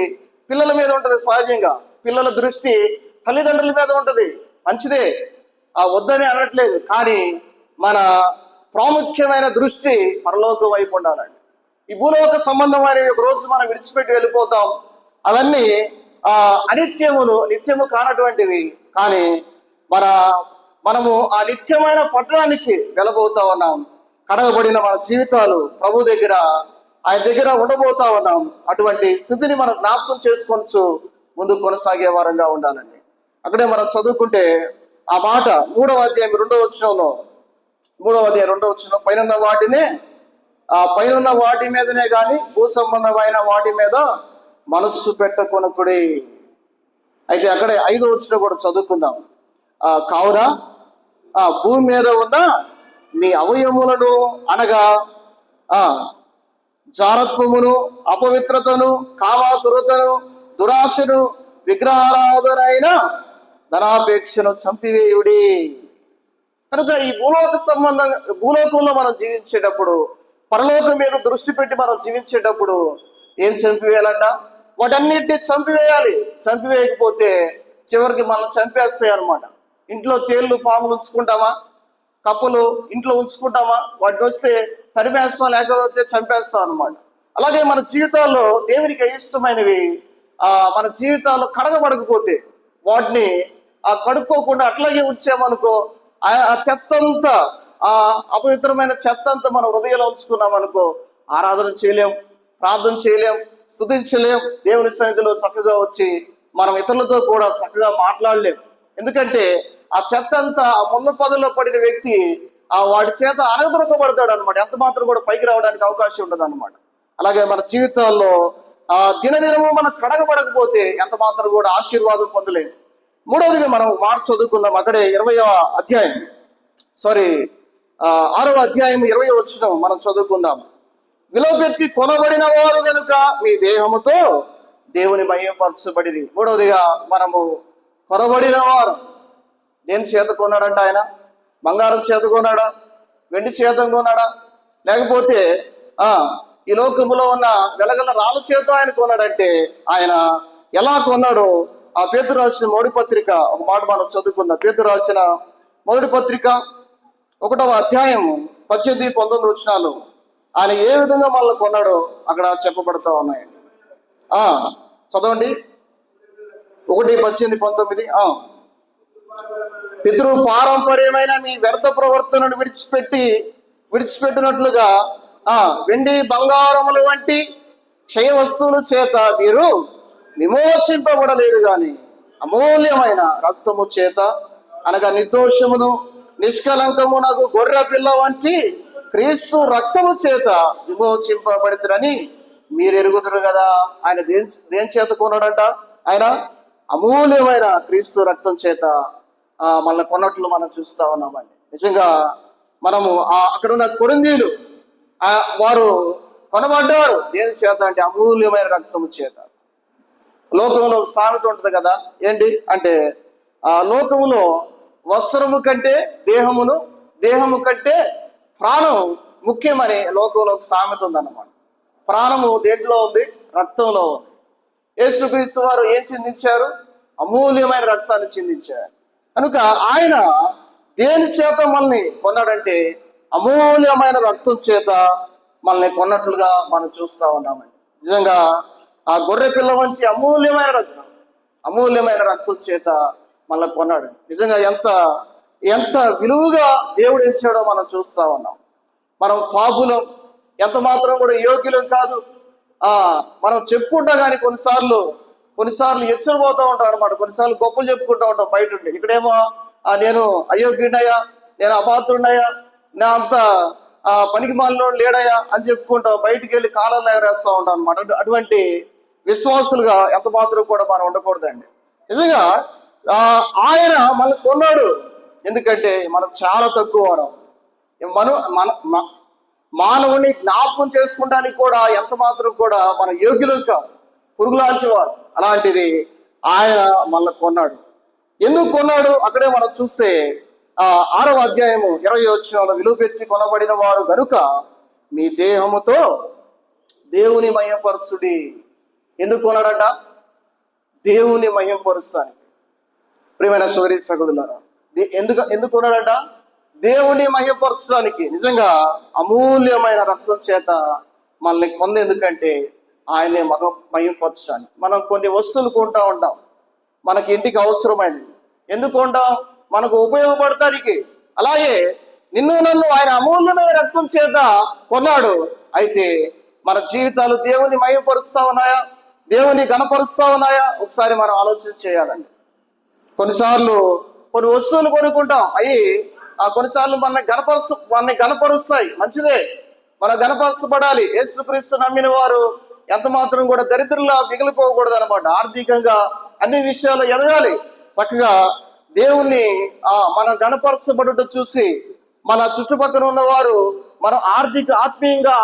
పిల్లల మీద ఉంటది. సహజంగా పిల్లల దృష్టి తల్లిదండ్రుల మీద ఉంటది. మంచిదే, వద్దని అనట్లేదు. కానీ మన ప్రాముఖ్యమైన దృష్టి పరలోకం వైపు ఉండాలండి. ఈ భూలోక సంబంధమైనవి ఒక రోజు మనం విడిచిపెట్టి వెళ్ళిపోతాం. అవన్నీ నిత్యము కానటువంటివి. కానీ మనము ఆ నిత్యమైన పట్టణానికి వెళ్ళబోతా ఉన్నాం. కడగబడిన మన జీవితాలు ప్రభు దగ్గర, ఆయన దగ్గర ఉండబోతా ఉన్నాం. అటువంటి స్థితిని మనం జ్ఞాపకం చేసుకొనచ్చు ముందు కొనసాగే వారంగా ఉండాలండి. అక్కడే మనం చదువుకుంటే ఆ మాట 3వ అధ్యాయం 2వ వచనంలో, పైనున్న వాటి మీదనే గాని భూ సంబంధమైన వాటి మీద మనస్సు పెట్టకొనుకుడి. అయితే అక్కడే 5వ వచనం కూడా చదువుకుందాం. కావున భూమి మీద ఉన్న మీ అవయములను అనగా జారత్వమును, అపవిత్రతను, కామాతురతను, దురాశను, విగ్రహారాధనైన ధనాపేక్షను చంపివేయుడి. కనుక ఈ భూలోకంలో మనం జీవించేటప్పుడు, పరలోకం మీద దృష్టి పెట్టి మనం జీవించేటప్పుడు ఏం చంపివేయాలంట? వాటన్నిటిని చంపివేయాలి. చంపివేయకపోతే చివరికి మనం చంపేస్తాయి అనమాట. ఇంట్లో తేళ్లు, పాములు ఉంచుకుంటామా? కప్పులు ఇంట్లో ఉంచుకుంటామా? వాటిని వస్తే తరిమేస్తాం, లేకపోతే చంపేస్తాం అనమాట. అలాగే మన జీవితాల్లో దేవునికి అయిష్టమైనవి మన జీవితాల్లో కడగబడకపోతే, వాటిని కడుక్కోకుండా అట్లాగే ఉంచామనుకో, ఆ చెత్తంతా, అపవిత్రమైన చెత్తంతా మన హృదయంలో ఉంచుకున్నామనుకో, ఆరాధన చేయలేం, ప్రార్థన చేయలేం, స్తుతించలేం, దేవుని సన్నిధిలో చక్కగా వచ్చి మనం ఇతరులతో కూడా చక్కగా మాట్లాడలేం. ఎందుకంటే ఆ చెత్త అంతా ఆ ముళ్ళ పొదలో పడిన వ్యక్తి వాడి చేత అనగదొరకబడతాడు అనమాట. ఎంత మాత్రం కూడా పైకి రావడానికి అవకాశం ఉండదు అనమాట. అలాగే మన జీవితాల్లో దినదినము మనం కడగబడకపోతే ఎంత మాత్రం కూడా ఆశీర్వాదం పొందలేము. మూడవదిగా మనం మాట చదువుకుందాం. అక్కడే 6వ అధ్యాయం 20వ వచనం మనం చదువుకుందాం. విలువపెట్టి కొనబడిన వారు కనుక మీ దేహముతో దేవుని మహిమపరచబడిరి. మూడవదిగా మనము కొనబడిన వారు. దేని చేత కొన్నాడంట ఆయన? బంగారం చేత కొన్నాడా? వెండి చేత కొన్నాడా? లేకపోతే ఈ లోకములో ఉన్న వెలగల రాళ్ళ చేత ఆయన కొన్నాడంటే ఆయన ఎలా కొన్నాడో ఆ పేతురు రాసిన మొదటి పత్రిక ఒక మాట మనం చదువుకుందాం. పేతురు రాసిన మొదటి పత్రిక 1వ అధ్యాయము 18, 19 వచనాలు ఆయన ఏ విధంగా మనల్ని కొన్నాడో అక్కడ చెప్పబడుతూ ఉన్నాయండి. చదవండి. 1, 18, 19. పితృ పారంపర్యమైన మీ వ్యర్థ ప్రవర్తనను విడిచిపెట్టినట్లుగా వెండి బంగారముల వంటి క్షయ వస్తువుల చేత మీరు విమోచింపబడలేదు గాని అమూల్యమైన రక్తము చేత అనగా నిర్దోషమును నిష్కలంకమునకు గొర్రె పిల్ల వంటి క్రీస్తు రక్తము చేత విమోచింపబడుతురని మీరు ఎరుగుదురు కదా. ఆయన దేని చేత కొన్నాడంట? ఆయన అమూల్యమైన క్రీస్తు రక్తం చేత మనల్ని కొన్నట్లు మనం చూస్తా ఉన్నామండి. నిజంగా మనము అక్కడ ఉన్న కొరింథీయులు వారు కొనబడ్డారు దేని చేత అంటే అమూల్యమైన రక్తము చేత. లోకంలో సామెత ఉంటుంది కదా, ఏంటి అంటే లోకములో వస్త్రము కంటే దేహము కంటే ప్రాణం ముఖ్యమని లోకంలో ఒక సామెత ఉందన్నమాట. ప్రాణము దేంట్లో ఉంది? రక్తంలో ఉంది. యేసుక్రీస్తు వారు ఏం చిందించారు? అమూల్యమైన రక్తాన్ని చిందించారు. కనుక ఆయన దేని చేత మనల్ని కొన్నాడంటే అమూల్యమైన రక్తం చేత మనల్ని కొన్నట్లుగా మనం చూస్తూ ఉన్నామండి. నిజంగా ఆ గొర్రె పిల్ల వంటి అమూల్యమైన రక్తం చేత మనల్ని కొన్నాడు. నిజంగా ఎంత విలువగా దేవుడు ఇచ్చాడో మనం చూస్తూ ఉన్నాం. మనం పాపులం, ఎంత మాత్రం కూడా యోగ్యులం కాదు. మనం చెప్పుకుంటాం కానీ కొన్నిసార్లు ఎచ్చరిపోతూ ఉంటాం అనమాట. కొన్నిసార్లు గొప్పలు చెప్పుకుంటూ ఉంటాం బయట ఉండి. ఇక్కడేమో నేను అయోగ్యుడయ్యా, నేను అపాత్రుడయ్యా, నా అంత పనికి మాలిన లేడయ్యా అని చెప్పుకుంటాం. బయటికి వెళ్ళి కాలాలు ఎగరేస్తూ ఉంటాం అనమాట. అటువంటి విశ్వాసులుగా ఎంత మాత్రం కూడా మనం ఉండకూడదండి. నిజంగా ఆయన మనల్ని కొన్నాడు. ఎందుకంటే మనం చాలా తక్కువ వారం. మానవుని జ్ఞాపకం చేసుకోవడానికి కూడా ఎంత మాత్రం కూడా మన యోగ్యులు కాదు, పురుగులాంటి వారు. అలాంటిది ఆయన మనల్ని కొన్నాడు. ఎందుకు కొన్నాడు? అక్కడే మనం చూస్తే 6వ అధ్యాయము 20 వచనంలో విలువ పెట్టి కొనబడిన వారు గనుక మీ దేహముతో దేవుని మహిమపరచుడి. ఎందుకు కొన్నాడట? దేవుని మహిమపరుస్తానికి. ప్రియమైన సోదరి సహోదరులారా, ఎందుకు కొన్నాడట? దేవుని మహిమపరచడానికి. నిజంగా అమూల్యమైన రక్తం చేత మనల్ని ఎందుకంటే ఆయనే మహిమపరచడానికి. మనం కొన్ని వస్తువులు కొంటా ఉంటాం, మనకి ఇంటికి అవసరమైనవి. ఎందుకు కొంటాం? మనకు ఉపయోగపడటానికి. అలాగే నన్ను ఆయన అమూల్యమైన రక్తం చేత కొన్నాడు. అయితే మన జీవితాలు దేవుని మహిమపరుస్తా ఉన్నాయా? దేవుని గణపరుస్తా ఉన్నాయా? ఒకసారి మనం ఆలోచన చేయాలండి. కొన్నిసార్లు కొన్ని వస్తువులు కొనుక్కుంటాం, కొన్నిసార్లు మనల్ని గణపరుస్తాయి. మంచిదే, మనం గణపరచబడాలి. యేసుక్రీస్తు నమ్మిన వారు ఎంత మాత్రం కూడా దరిద్రులా మిగిలిపోకూడదు అనమాట. ఆర్థికంగా అన్ని విషయాలు ఎదగాలి. చక్కగా దేవుణ్ణి మనం గణపరచబడుట చూసి మన చుట్టుపక్కల ఉన్నవారు మనం ఆత్మీయంగా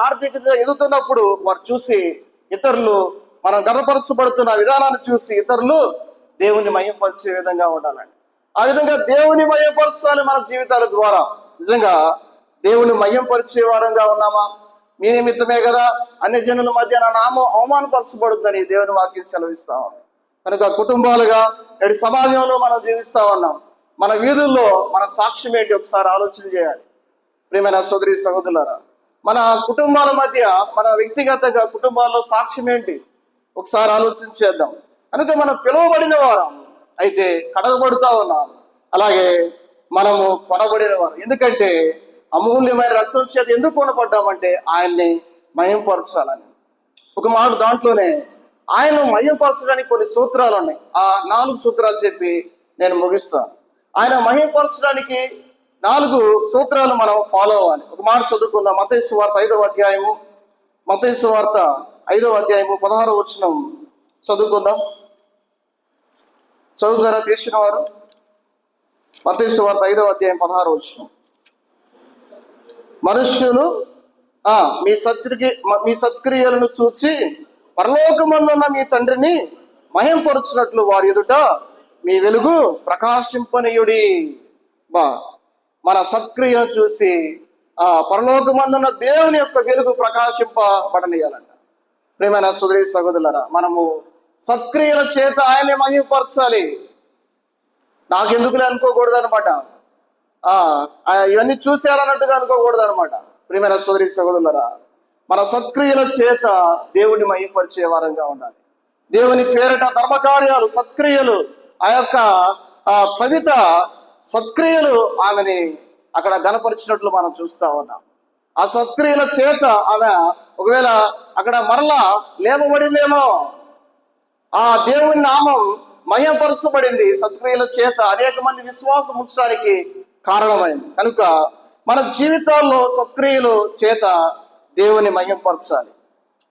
ఎదుగుతున్నప్పుడు వారు చూసి ఇతరులు మనం గణపరచబడుతున్న విధానాన్ని చూసి ఇతరులు దేవుణ్ణి మహిమపరిచే విధంగా ఉండాలండి. ఆ విధంగా దేవుని మహిమపరచాలి మన జీవితాల ద్వారా. నిజంగా దేవుని మహిమపరిచే వారంగా ఉన్నామా? మీ నిమిత్తమే కదా అన్ని జనుల మధ్య నా నామం అవమానపరచబడుతుందని దేవుని వాక్యం సెలవిస్తా ఉన్నాం. కనుక కుటుంబాలుగా నేటి సమాజంలో మనం జీవిస్తా ఉన్నాం. మన వీధుల్లో మన సాక్ష్యం ఏంటి ఒకసారి ఆలోచన చేయాలి. ప్రియమైన సోదరి సహోదరులారా, మన కుటుంబాల మధ్య మన వ్యక్తిగతంగా కుటుంబాల్లో సాక్ష్యం ఏంటి ఒకసారి ఆలోచన చేద్దాం. కనుక మనం పిలువబడిన వారం అయితే కడగబడుతూ ఉన్నాం. అలాగే మనము కొనబడిన వారు. ఎందుకంటే అమూల్యమైన రక్తం చేత ఎందుకు కొనబడ్డామంటే ఆయన్ని మహిమపరచాలని. ఒక మాట దాంట్లోనే ఆయన మహిమపరచడానికి కొన్ని సూత్రాలు ఉన్నాయి. ఆ 4 సూత్రాలు చెప్పి నేను ముగిస్తాను. ఆయన మహిమపరచడానికి 4 సూత్రాలు మనం ఫాలో అవ్వాలి. ఒక మాట చదువుకుందాం. మత్తయి సువార్త 5వ అధ్యాయము 16వ వచనం చదువుకుందాం. చదువుతారా తీసిన వారు? మత్తయి సువార్త 5వ అధ్యాయం 16వ వచనం. మనుష్యులు మీ సత్క్రియలను చూచి పరలోకమందున్న మీ తండ్రిని మహిమపరచునట్లు వారి ఎదుట మీ వెలుగు ప్రకాశింపనీయుడి. మన సత్క్రియను చూసి పరలోకమందున్న దేవుని యొక్క వెలుగు ప్రకాశింపబడనీయాలంట. ప్రియమైన సోదరి సహోదరులారా, మనము సత్క్రియల చేత ఆయన్ని మహిమపరచాలి. నాకెందుకులే అనుకోకూడదు అనమాట. ఇవన్నీ చూశారన్నట్టుగా అనుకోకూడదు అనమాట. ప్రియమైన సోదరి సహోదరులారా, మన సత్క్రియల చేత దేవుడిని మహిమపరిచే వారంగా ఉండాలి. దేవుని పేరట ధర్మకార్యాలు, సత్క్రియలు, ఆ యొక్క కవిత సత్క్రియలు ఆమెని అక్కడ గణపరిచినట్లు మనం చూస్తా ఉన్నాం. ఆ సత్క్రియల చేత ఆమె ఒకవేళ అక్కడ మరలా లేపబడిందేమో, ఆ దేవుని నామం మహిమపరచబడింది. సత్క్రియల చేత అనేక మంది విశ్వాసం ఉంచడానికి కారణమైంది. కనుక మన జీవితాల్లో సత్క్రియలు చేత దేవుని మహిమపరచాలి.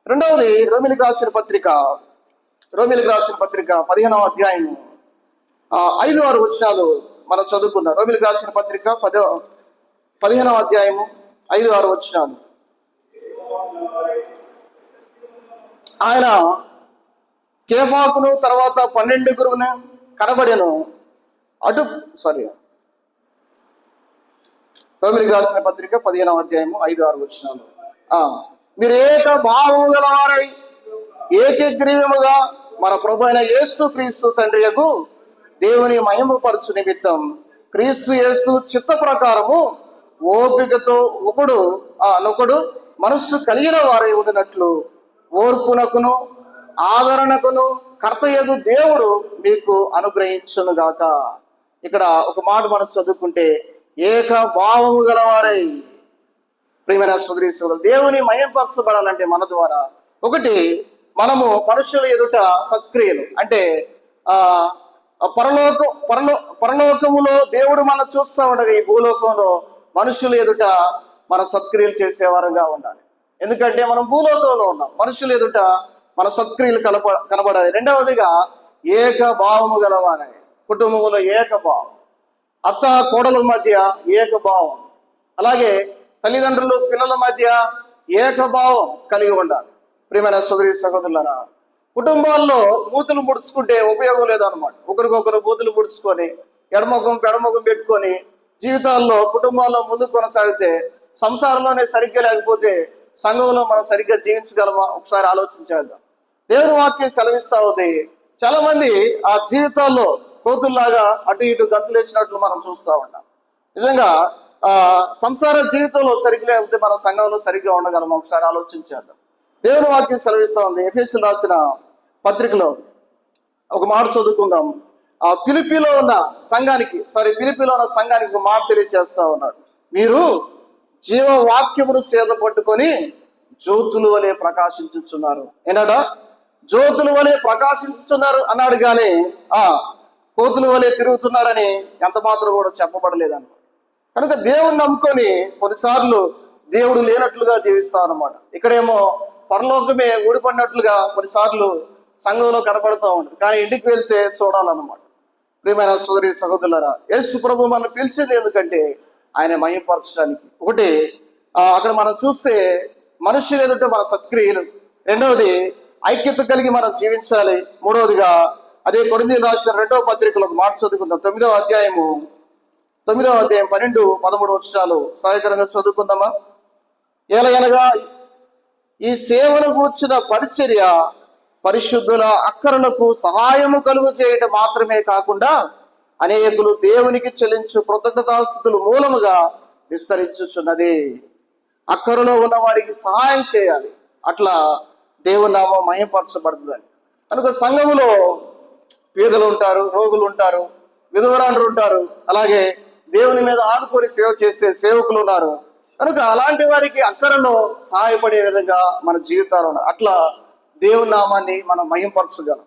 రెండవది రోమిలికి రాసిన పత్రిక 15వ అధ్యాయం 5-6 వచనాలు మనం చదువుకుందాం. రోమిలికి రాసిన పత్రిక 15వ అధ్యాయము 5-6 వచనాలు. ఆయన కేఫాకును తర్వాత 12 కనబడెను. రోమిలికి రాసిన పత్రిక 15వ అధ్యాయము 5-6 వచనాలు. మీరు ఏక భావము గలవారై ఏకగ్రీవముగా మన ప్రభు అయిన యేసు క్రీస్తు తండ్రియకు దేవుని మహిమపరచు నిమిత్తం క్రీస్తు యేసు చిత్త ప్రకారము ఓపికతో ఒకడు మనస్సు కలిగిన వారై ఉండినట్లు ఓర్పునకును ఆదరణకును కర్తయ్యకు దేవుడు మీకు అనుగ్రహించును గాక. ఇక్కడ ఒక మాట మనం చదువుకుంటే, ఏక భావము గలవారై. ప్రియమైన సోదరీ సోదరులు, దేవుని మహిమపరచబడాలంటే మన ద్వారా ఒకటి, మనము మనుషుల ఎదుట సత్క్రియలు అంటే పరలోకములో దేవుడు మనం చూస్తూ ఉండగా ఈ భూలోకంలో మనుషుల ఎదుట మన సత్క్రియలు చేసేవారంగా ఉండాలి. ఎందుకంటే మనం భూలోకంలో ఉన్నాం. మనుషుల ఎదుట మన సత్క్రియలు కనబడాలి. రెండవదిగా ఏక భావము గలవారే. కుటుంబంలో ఏకభావం, అత్త కోడల మధ్య ఏకభావం, అలాగే తల్లిదండ్రులు పిల్లల మధ్య ఏకభావం కలిగి ఉండాలి. ప్రియమైన సోదరి సహోదరులారా, కుటుంబాల్లో బూతులు ముడుచుకుంటే ఉపయోగం లేదన్నమాట. ఒకరికొకరు బూతులు ముడుచుకొని ఎడమొఖం పెడమొఖం పెట్టుకొని జీవితాల్లో కుటుంబాల్లో ముందుకు కొనసాగితే, సంసారంలోనే సరిగ్గా లేకపోతే సంఘంలో మనం సరిగ్గా జీవించగలమా? ఒకసారి ఆలోచించేద్దాం. దేవుని వాక్యం సెలవిస్తా ఉంది, చాలా మంది ఆ జీవితాల్లో కోతుల్లాగా అటు ఇటు గంతులేసినట్లు మనం చూస్తూ ఉంటాం. నిజంగా సంసార జీవితంలో సరిగ్గా లేకపోతే మన సంఘంలో సరిగ్గా ఉండగలమా? ఒకసారి ఆలోచించేద్దాం. దేవుని వాక్యం సెలవిస్తా ఉంది. ఎఫెసీయులకు రాసిన పత్రికలో ఒక మాట చదువుకుందాం. ఫిలిప్పీలో ఉన్న సంఘానికి ఒక మాట తెలియజేస్తా ఉన్నాడు. మీరు జీవవాక్యమును చేత పట్టుకొని జ్యోతుల వలె ప్రకాశించుచున్నారు. ఏంటట? జ్యోతుల వలె ప్రకాశించుతున్నారు అన్నాడు, కానీ కోతుల వలె తిరుగుతున్నారని ఎంత మాత్రం కూడా చెప్పబడలేదన్నమాట. కనుక దేవుణ్ణి నమ్ముకొని కొన్నిసార్లు దేవుడు లేనట్లుగా జీవిస్తాం అన్నమాట. ఇక్కడేమో పరలోకమే ఊడిపడినట్లుగా కొన్నిసార్లు సంఘంలో కనపడుతూ ఉంటుంది, కానీ ఇంటికి వెళ్తే చూడాలన్నమాట. ప్రియమైన సోదరి సహోదరులారా, యేసు ప్రభు మనం పిలిచేది ఎందుకంటే ఆయన మహిమపరచడానికి. ఒకటి, అక్కడ మనం చూస్తే మనుషులు ఎదుట మన సత్క్రియలు. రెండవది, ఐక్యత కలిగి మనం జీవించాలి. మూడవదిగా అదే కొరింథీయులకు రాసిన 2వ పత్రికలో మాట చదువుకుందాం. 9వ అధ్యాయం 12-13 వచనాలు సహాయకరంగా చదువుకుందామా? ఏలయనగా ఈ సేవను గూర్చిన పరిచర్య పరిశుద్ధుల అక్కరలకు సహాయము కలుగు చేయటం మాత్రమే కాకుండా అనేకులు దేవునికి చెల్లించు కృతజ్ఞతాస్తుతులు మూలముగా విస్తరించుచున్నది. అక్కరలో ఉన్న వారికి సహాయం చేయాలి, అట్లా దేవుని నామం మహిమపరచబడుతుందని. కనుక సంఘములో పేదలు ఉంటారు, రోగులు ఉంటారు, విధవరాండ్రు ఉంటారు, అలాగే దేవుని మీద ఆదుకొని సేవ చేసే సేవకులు ఉన్నారు. కనుక అలాంటి వారికి అక్కరలో సహాయపడే విధంగా మన జీవితాలు ఉన్నాయి. అట్లా దేవుని నామాన్ని మనం మహిమపరచగలం.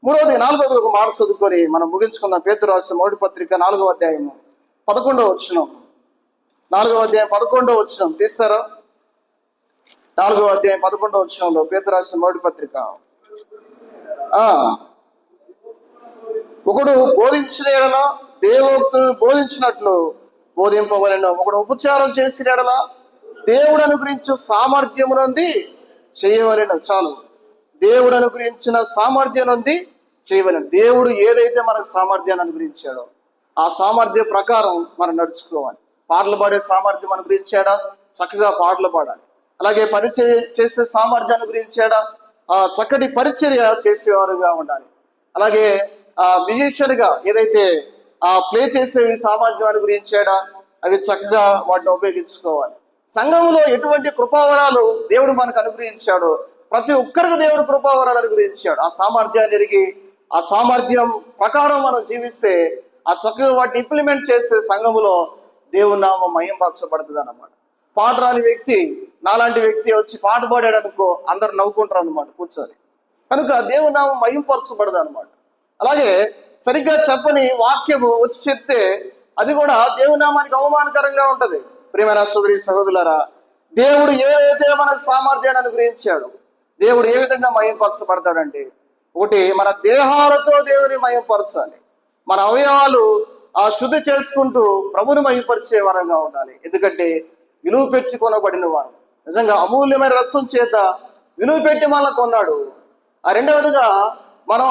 మూడవది, 4వది ఒక మాట చదువుకొని మనం ముగించుకుందాం. పేతురు రాసిన మొదటి పత్రిక 4వ అధ్యాయము 11వ వచనం. 4వ అధ్యాయం 11వ వచనం తీస్తారా? 4వ అధ్యాయం 11వ వచనంలో పేతురు రాసిన మొదటి పత్రిక, ఒకడు బోధించిన ఎడల దేవోక్తులను బోధించినట్లు బోధింపవలెను. ఒకడు ఉపచారం చేసిన ఎడల దేవుడు అనుగ్రహించు సామర్థ్యమునంది చేయవలెను. చాలు, దేవుడు అనుగ్రహించిన సామర్థ్యం ఉంది చేయవలెను. దేవుడు ఏదైతే మనకు సామర్థ్యాన్ని అనుగ్రహించాడో ఆ సామర్థ్యం ప్రకారం మనం నడుచుకోవాలి. పాటలు పాడే సామర్థ్యం అనుగ్రహించాడా, చక్కగా పాటలు పాడాలి. అలాగే పని చేసే సామర్థ్యాన్ని అనుగ్రహించాడా, చక్కటి పరిచర్య చేసేవారుగా ఉండాలి. అలాగే మ్యూజిషియన్ గా ఏదైతే ప్లే చేసేవి సామర్థ్యాన్ని గురించాడా అవి చక్కగా వాటిని ఉపయోగించుకోవాలి. సంఘంలో ఎటువంటి కృపావరాలు దేవుడు మనకు అనుగ్రహించాడో ప్రతి ఒక్కరికి దేవుడు కృపావరాలు అనుగ్రహించాడు. ఆ సామర్థ్యాన్ని ఎరిగి ఆ సామర్థ్యం ప్రకారం మనం జీవిస్తే ఆ చక్కగా వాటిని ఇంప్లిమెంట్ చేసే సంఘములో దేవుని నామం మహిమపరచబడుతుంది అన్నమాట. పాట రాని వ్యక్తి నాలాంటి వ్యక్తి వచ్చి పాట పాడాడు అనుకో అందరు నవ్వుకుంటారు అనమాట కూర్చొని. కనుక దేవుని నామం మహిమపరచబడదు అనమాట. అలాగే సరిగ్గా చెప్పని వాక్యము వచ్చి చెప్తే అది కూడా దేవుని నామానికి అవమానకరంగా ఉంటది. ప్రియమైన సోదరి సహోదరులారా, దేవుడు ఏదైతే మనకు సామర్థ్యాన్ని అనుగ్రహించాడు, దేవుడు ఏ విధంగా మహిమపరచబడతాడంటే, ఒకటి మన దేహాలతో దేవుని మహిమపరచాలి. మన అవయవాలు శుద్ధి చేసుకుంటూ ప్రభుని మహిమపరిచే వరంగా ఉండాలి. ఎందుకంటే విలువ పెట్టి కొనబడిన వారు, నిజంగా అమూల్యమైన రక్తం చేత విలువ పెట్టి మనల్ని కొన్నాడు. రెండవదిగా మనం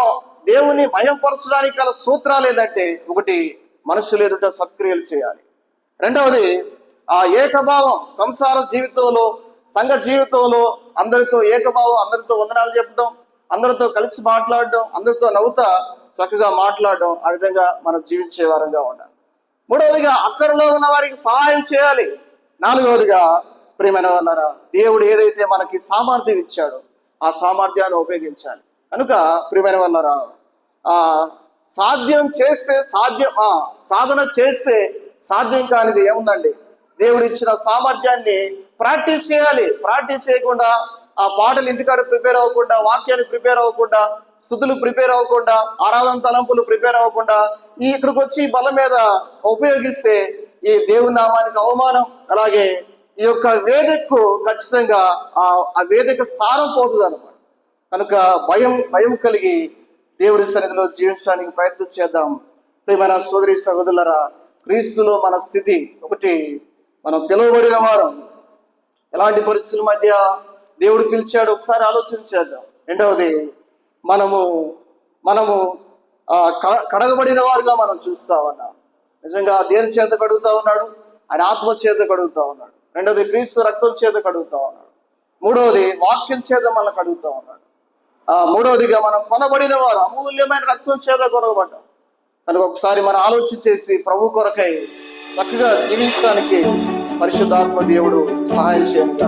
దేవుని మహిమపరచడానికి గల సూత్రాలు ఏంటంటే, ఒకటి మనుషులు ఎదుట సత్క్రియలు చేయాలి. రెండవది ఏకభావం, సంసార జీవితంలో సంఘ జీవితంలో అందరితో ఏకభావం, అందరితో వందనాలు చెప్పడం, అందరితో కలిసి మాట్లాడడం, అందరితో నవ్వుతా చక్కగా మాట్లాడడం, ఆ విధంగా మనం జీవించే వారంగా ఉండాలి. మూడవదిగా అక్కరలో ఉన్న వారికి సహాయం చేయాలి. నాలుగవదిగా ప్రియమైన వాళ్ళారా, దేవుడు ఏదైతే మనకి సామర్థ్యం ఇచ్చాడో ఆ సామర్థ్యాన్ని ఉపయోగించాలి. కనుక ప్రియమైన వాళ్ళారా, సాధ్యం చేస్తే సాధన చేస్తే సాధ్యం కానిది ఏముందండి? దేవుడు ఇచ్చిన సామర్థ్యాన్ని ప్రాక్టీస్ చేయాలి. ప్రాక్టీస్ చేయకుండా ఆ పాటలు ఇంటికాడ ప్రిపేర్ అవ్వకుండా, వాక్యాన్ని ప్రిపేర్ అవ్వకుండా, స్థుతులు ప్రిపేర్ అవ్వకుండా, ఆరాధన తలంపులు ప్రిపేర్ అవ్వకుండా ఇక్కడికి వచ్చి బల మీద ఉపయోగిస్తే ఈ దేవుని నామానికి అవమానం. అలాగే ఈ యొక్క వేదికకు ఖచ్చితంగా ఆ వేదిక స్థానం పోతుంది అన్నమాట. కనుక భయం కలిగి దేవుడి సన్నిధిలో జీవించడానికి ప్రయత్నం చేద్దాం. ప్రియమైన సోదరి సహోదరులారా, క్రీస్తులో మన స్థితి ఒకటి, మనం పిలువబడిన వారం ఎలాంటి పరిస్థితుల మధ్య దేవుడు పిలిచాడు ఒకసారి ఆలోచించేద్దాం. రెండవది మనము కడగబడిన వారుగా మనం చూస్తా ఉన్నాం. నిజంగా దేని చేత కడుగుతా ఉన్నాడు? ఆయన ఆత్మ చేత కడుగుతా ఉన్నాడు. రెండవది క్రీస్తు రక్తం చేత కడుగుతా ఉన్నాడు. మూడవది వాక్యం చేత మనల్ని కడుగుతా ఉన్నాడు. మూడవదిగా మనం కొనబడిన వారు, అమూల్యమైన రక్తం చేత కొనబడ్డాం. కనుక ఒకసారి మనం ఆలోచించేసి ప్రభు కొరకై చక్కగా జీవించడానికి పరిశుద్ధాత్మ దేవుడు సహాయం చేయండి.